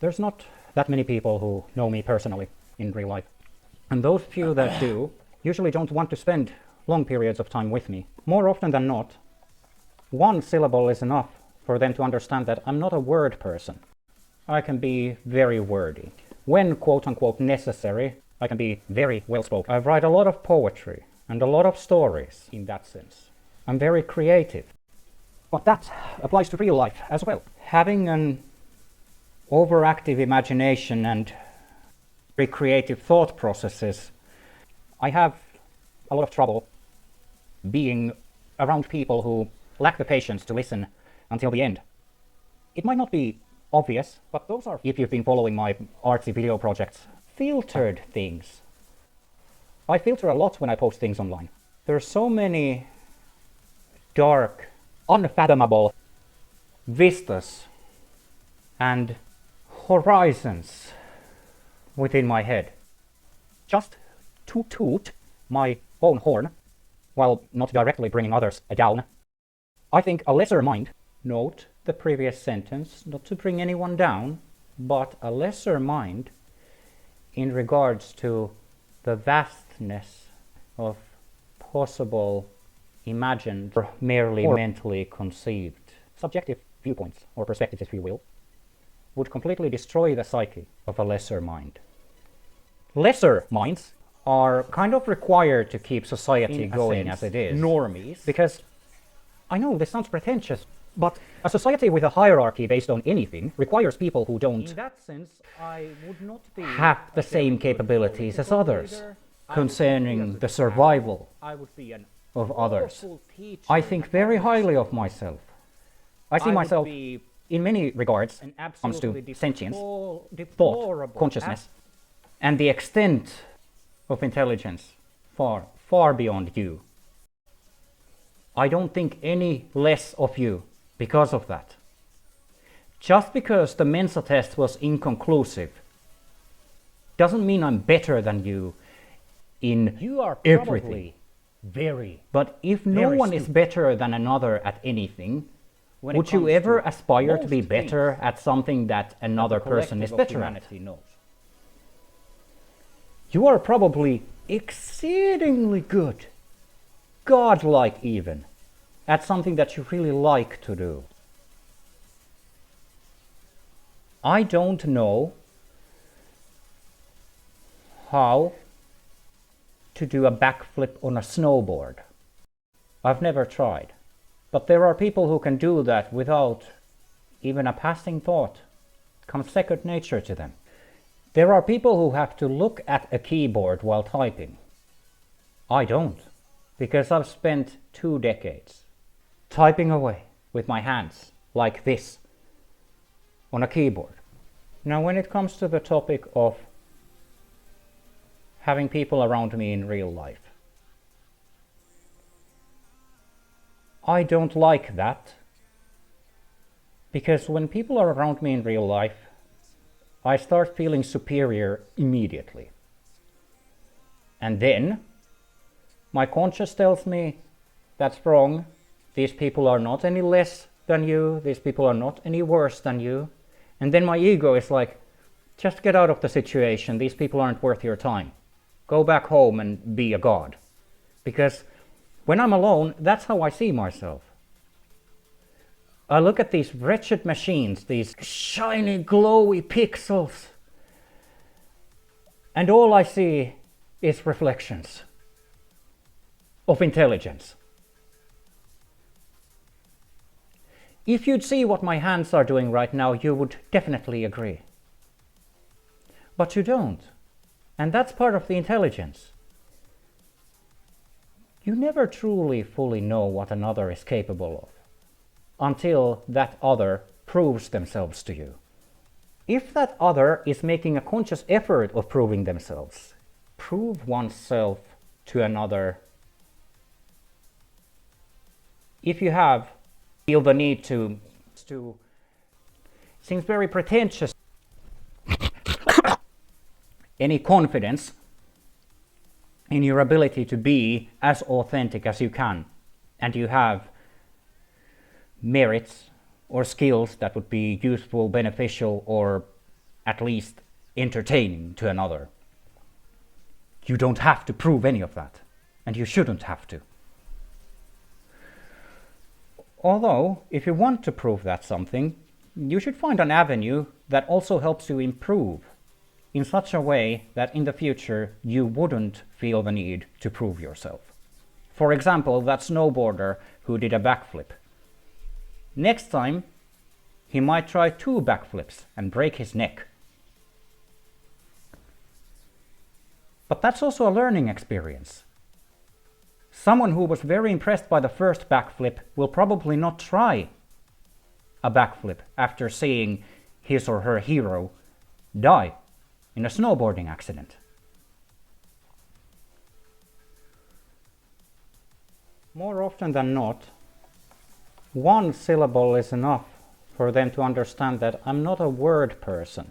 There's not that many people who know me personally in real life. And those few that do usually don't want to spend long periods of time with me. More often than not, one syllable is enough for them to understand that I'm not a word person. I can be very wordy. When quote-unquote necessary, I can be very well-spoken. I write a lot of poetry and a lot of stories in that sense. I'm very creative. But that applies to real life as well. Having an overactive imagination and very creative thought processes, I have a lot of trouble being around people who lack the patience to listen until the end. It might not be obvious, but those are, if you've been following my artsy video projects, filtered things. I filter a lot when I post things online. There are so many dark, unfathomable vistas and horizons within my head. Just to toot my own horn, while not directly bringing others down, I think a lesser mind, note the previous sentence, not to bring anyone down, but a lesser mind in regards to the vastness of possible imagined or merely mentally conceived subjective viewpoints or perspectives, if you will, would completely destroy the psyche of a lesser mind. Lesser minds are kind of required to keep society going as it is. Normies. Because I know this sounds pretentious, but a society with a hierarchy based on anything requires people who don't, in that sense, I would not be have the same capabilities as others concerning the survival of others. I think very highly of myself. I see myself in many regards when it comes to sentience, thought, consciousness, and the extent of intelligence far, far beyond you. I don't think any less of you because of that. Just because the Mensa test was inconclusive doesn't mean I'm better than you in you are everything. But if no one is better than another at anything, would you ever aspire to be better at something that another person is better at? You are probably exceedingly good, godlike even, at something that you really like to do. I don't know how to do a backflip on a snowboard. I've never tried. But there are people who can do that without even a passing thought. It comes second nature to them. There are people who have to look at a keyboard while typing. I don't, because I've spent 2 decades typing away with my hands like this on a keyboard. Now, when it comes to the topic of having people around me in real life, I don't like that, because when people are around me in real life, I start feeling superior immediately. And then my conscience tells me that's wrong. These people are not any less than you. These people are not any worse than you. And then my ego is like, just get out of the situation. These people aren't worth your time. Go back home and be a god. Because when I'm alone, that's how I see myself. I look at these wretched machines, these shiny, glowy pixels, and all I see is reflections of intelligence. If you'd see what my hands are doing right now, you would definitely agree. But you don't. And that's part of the intelligence. You never truly fully know what another is capable of until that other proves themselves to you. If that other is making a conscious effort of proving themselves, prove oneself to another. If you feel the need to seems very pretentious, any confidence in your ability to be as authentic as you can, and you have merits or skills that would be useful, beneficial, or at least entertaining to another. You don't have to prove any of that, and you shouldn't have to. Although, if you want to prove that something, you should find an avenue that also helps you improve in such a way that in the future you wouldn't feel the need to prove yourself. For example, that snowboarder who did a backflip. Next time, he might try 2 backflips and break his neck. But that's also a learning experience. Someone who was very impressed by the first backflip will probably not try a backflip after seeing his or her hero die in a snowboarding accident. More often than not, one syllable is enough for them to understand that I'm not a word person.